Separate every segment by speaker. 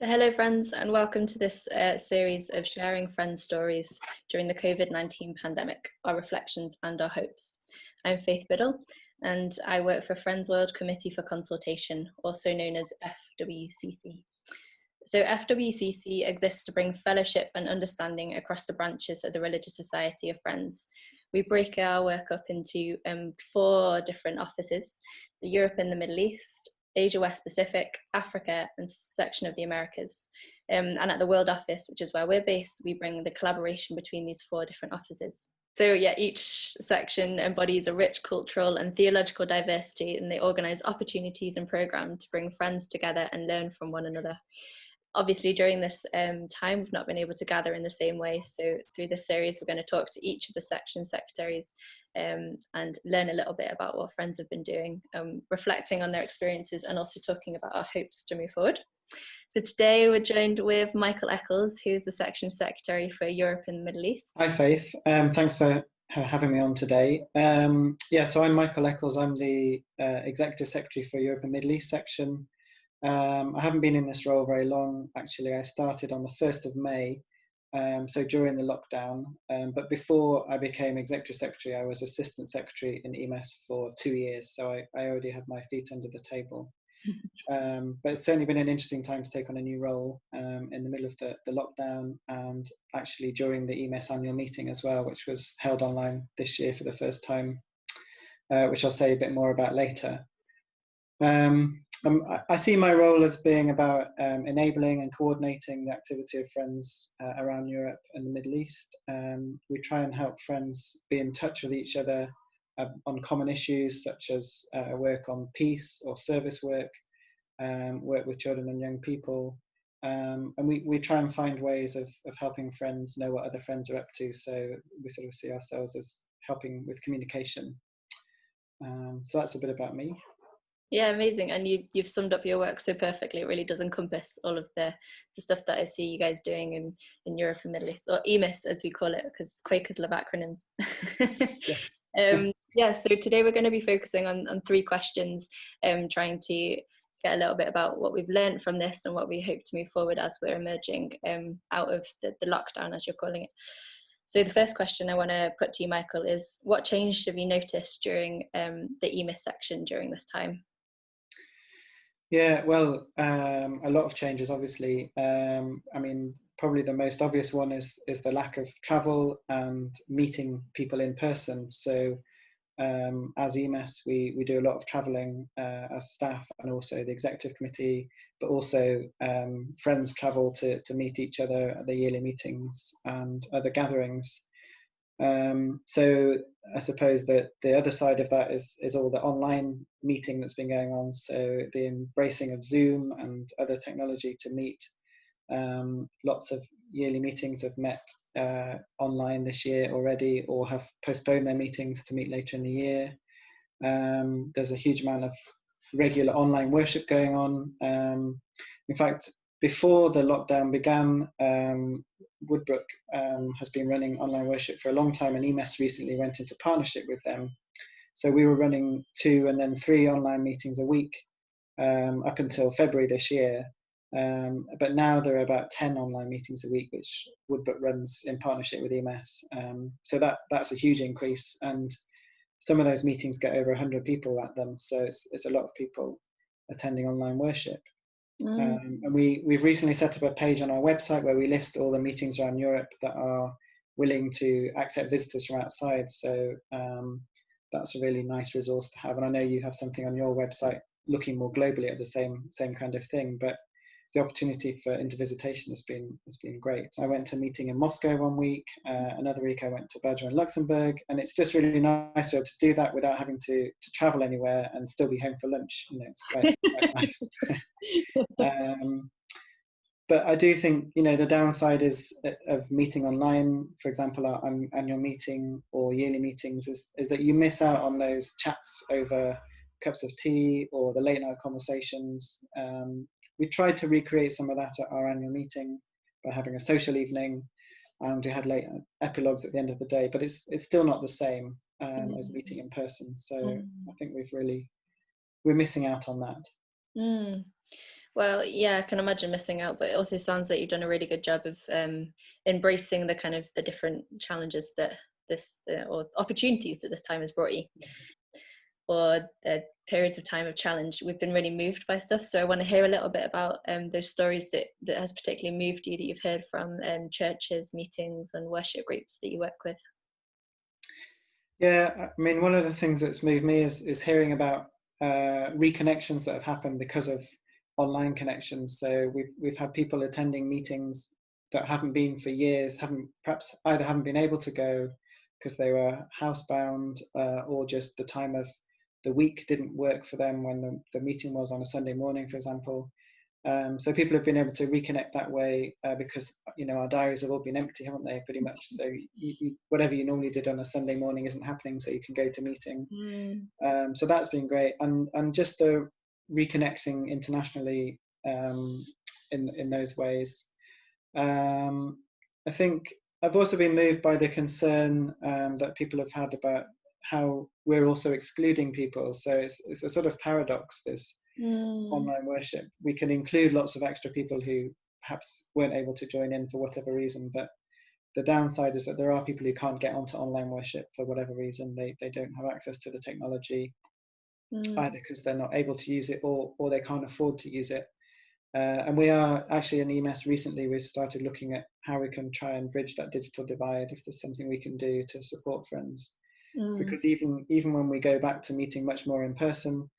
Speaker 1: So hello friends, and welcome to this series of sharing friends' stories during the COVID-19 pandemic, our reflections and our hopes. I'm Faith Biddle and I work for Friends World Committee for Consultation, also known as FWCC. So FWCC exists to bring fellowship and understanding across the branches of the Religious Society of Friends. We break our work up into 4 different offices: the Europe and the Middle East, Asia West Pacific, Africa, and section of the Americas. And at the World Office, which is where we're based, we bring the collaboration between these 4 different offices. So yeah, each section embodies a rich cultural and theological diversity, and they organise opportunities and programmes to bring friends together and learn from one another. Obviously, during this time, we've not been able to gather in the same way. So through this series, we're going to talk to each of the section secretaries and learn a little bit about what friends have been doing, reflecting on their experiences and also talking about our hopes to move forward. So today we're joined with Michael Eccles, who's the section secretary for Europe and the Middle East.
Speaker 2: Hi Faith, thanks for having me on today. So I'm Michael Eccles, I'm the Executive Secretary for Europe and Middle East section. I haven't been in this role very long, actually. I started on the 1st of May, so during the lockdown. But before I became Executive Secretary, I was Assistant Secretary in EMES for 2 years, so I already have my feet under the table. But it's certainly been an interesting time to take on a new role in the middle of the lockdown, and actually during the EMES annual meeting as well, which was held online this year for the first time, which I'll say a bit more about later. I see my role as being about enabling and coordinating the activity of Friends around Europe and the Middle East. We try and help Friends be in touch with each other on common issues such as work on peace or service work, work with children and young people. And we try and find ways of helping Friends know what other Friends are up to, so we sort of see ourselves as helping with communication. So that's a bit about me.
Speaker 1: Yeah, amazing. And you've summed up your work so perfectly. It really does encompass all of the stuff that I see you guys doing in Europe and Middle East, or EMES as we call it, because Quakers love acronyms.
Speaker 2: Yes.
Speaker 1: So today we're going to be focusing on 3 questions, trying to get a little bit about what we've learned from this and what we hope to move forward as we're emerging out of the lockdown, as you're calling it. So the first question I want to put to you, Michael, is what change have you noticed during the EMES section during this time?
Speaker 2: Yeah, well, a lot of changes, obviously. I mean, probably the most obvious one is the lack of travel and meeting people in person. So as EMES, we do a lot of travelling as staff, and also the executive committee, but also Friends travel to meet each other at the yearly meetings and other gatherings. So I suppose that the other side of that is all the online meeting that's been going on. So the embracing of Zoom and other technology to meet. Lots of yearly meetings have met online this year already, or have postponed their meetings to meet later in the year. There's a huge amount of regular online worship going on. In fact, before the lockdown began, Woodbrook has been running online worship for a long time, and EMES recently went into partnership with them. So we were running 2 and then 3 online meetings a week up until February this year. But now there are about 10 online meetings a week, which Woodbrook runs in partnership with EMES. So that's a huge increase, and some of those meetings get over 100 people at them. So it's a lot of people attending online worship. And we've recently set up a page on our website where we list all the meetings around Europe that are willing to accept visitors from outside. So that's a really nice resource to have. And I know you have something on your website looking more globally at the same kind of thing, but the opportunity for intervisitation has been great. I went to a meeting in Moscow one week, another week I went to Belgium and Luxembourg, and it's just really nice to be able to do that without having to travel anywhere and still be home for lunch. You know, it's quite nice. But I do think, you know, the downside of meeting online, for example, our annual meeting or yearly meetings, is that you miss out on those chats over cups of tea or the late night conversations. We tried to recreate some of that at our annual meeting by having a social evening, and we had late epilogues at the end of the day, but it's still not the same as meeting in person. So I think we're missing out on that.
Speaker 1: Well, yeah, I can imagine missing out, but it also sounds like you've done a really good job of embracing the kind of the different challenges that this or opportunities that this time has brought you, or periods of time of challenge. We've been really moved by stuff, so I want to hear a little bit about those stories that has particularly moved you, that you've heard from churches, meetings, and worship groups that you work with.
Speaker 2: Yeah, I mean, one of the things that's moved me is hearing about reconnections that have happened because of online connections. So we've had people attending meetings that haven't been for years, haven't been able to go because they were housebound, or just the time of the week didn't work for them when the meeting was on a Sunday morning, for example. So people have been able to reconnect that way, because our diaries have all been empty, haven't they? Pretty much. So whatever you normally did on a Sunday morning isn't happening, so you can go to meeting. So that's been great, and just the reconnecting internationally in those ways. I think I've also been moved by the concern that people have had about how we're also excluding people. So it's a sort of paradox, this online worship. We can include lots of extra people who perhaps weren't able to join in for whatever reason, but the downside is that there are people who can't get onto online worship for whatever reason. They don't have access to the technology, either because they're not able to use it, or they can't afford to use it. And we are actually in EMES recently, we've started looking at how we can try and bridge that digital divide, if there's something we can do to support friends. Because even when we go back to meeting much more in person,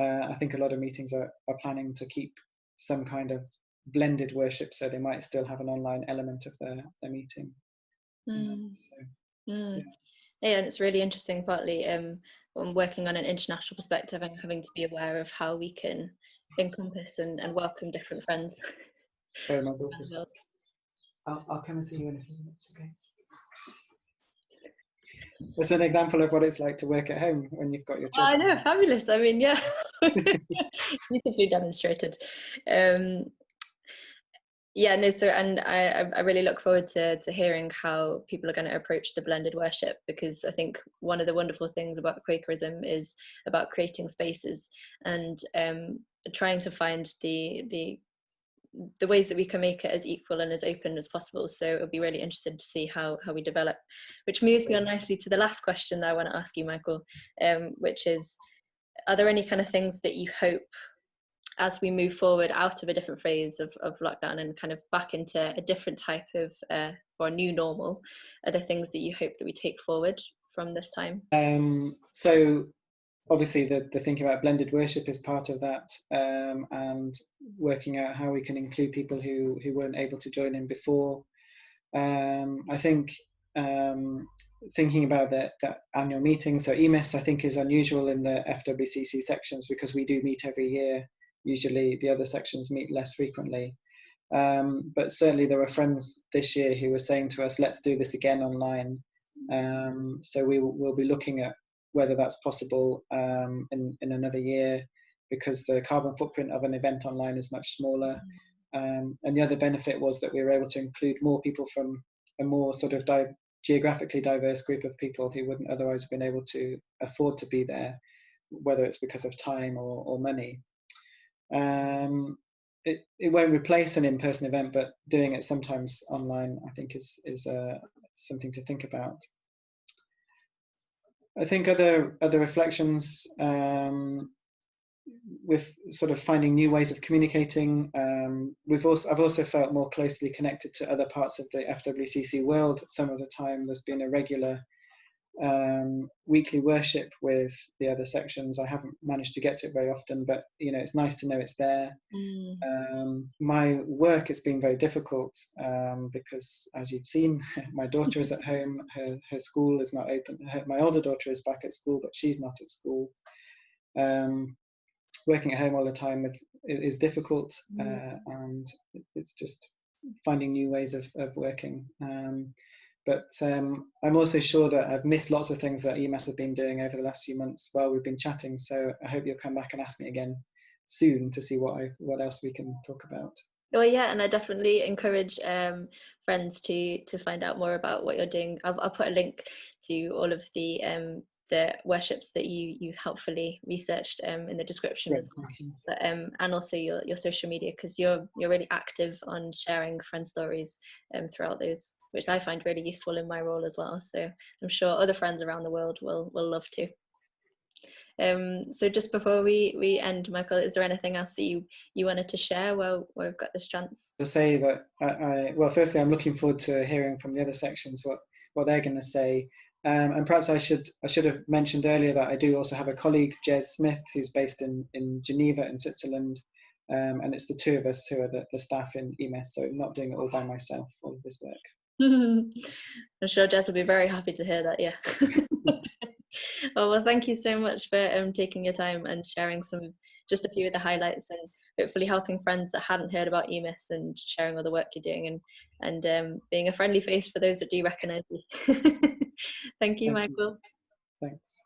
Speaker 2: I think a lot of meetings are planning to keep some kind of blended worship, so they might still have an online element of their meeting.
Speaker 1: Yeah, and it's really interesting, partly when working on an international perspective and having to be aware of how we can encompass and welcome different friends.
Speaker 2: Sorry, my daughter's. I'll come and see you in a few minutes, okay? It's an example of what it's like to work at home when you've got your children.
Speaker 1: I know, fabulous. I mean, yeah, beautifully demonstrated. Yeah, no, so, and I really look forward to hearing how people are going to approach the blended worship, because I think one of the wonderful things about Quakerism is about creating spaces and trying to find the ways that we can make it as equal and as open as possible. So I'll be really interested to see how we develop, which moves me on nicely to the last question that I want to ask you, Michael, which is, are there any kind of things that you hope, as we move forward out of a different phase of lockdown and kind of back into a different type of or new normal, are there things that you hope that we take forward from this time?
Speaker 2: So obviously the thinking about blended worship is part of that, and working out how we can include people who weren't able to join in before. I think thinking about that annual meeting, so EMES I think is unusual in the FWCC sections because we do meet every year. Usually the other sections meet less frequently. But certainly there were friends this year who were saying to us, let's do this again online. So we'll be looking at whether that's possible in another year, because the carbon footprint of an event online is much smaller. And the other benefit was that we were able to include more people from a more sort of geographically diverse group of people who wouldn't otherwise have been able to afford to be there, whether it's because of time or money. It won't replace an in-person event, but doing it sometimes online, I think, is something to think about. I think other reflections, with sort of finding new ways of communicating. I've also felt more closely connected to other parts of the FWCC world. Some of the time, there's been a regular weekly worship with the other sections. I haven't managed to get to it very often, but it's nice to know it's there. My work has been very difficult because, as you've seen, my daughter is at home. Her school is not open. My older daughter is back at school, but she's not at school. Working at home all the time is difficult, and it's just finding new ways of working. But I'm also sure that I've missed lots of things that EMES have been doing over the last few months while we've been chatting. So I hope you'll come back and ask me again soon to see what else we can talk about.
Speaker 1: Oh yeah, and I definitely encourage friends to find out more about what you're doing. I'll put a link to all of the the worships that you helpfully researched in the description
Speaker 2: Great,
Speaker 1: as well.
Speaker 2: thank you.
Speaker 1: But, and also your social media, because you're really active on sharing friend stories throughout those, which I find really useful in my role as well. So I'm sure other friends around the world will love to. So just before we end, Michael, is there anything else that you wanted to share while we've got this chance?
Speaker 2: To say that well, firstly, I'm looking forward to hearing from the other sections what they're going to say. And perhaps I should have mentioned earlier that I do also have a colleague, Jez Smith, who's based in Geneva in Switzerland, and it's the two of us who are the staff in EMES. So I'm not doing it all by myself, all of this work.
Speaker 1: I'm sure Jez will be very happy to hear that. Yeah. Well, thank you so much for taking your time and sharing just a few of the highlights, and hopefully helping friends that hadn't heard about EMES and sharing all the work you're doing, and being a friendly face for those that do recognise you. Thank you, Michael.
Speaker 2: Thanks.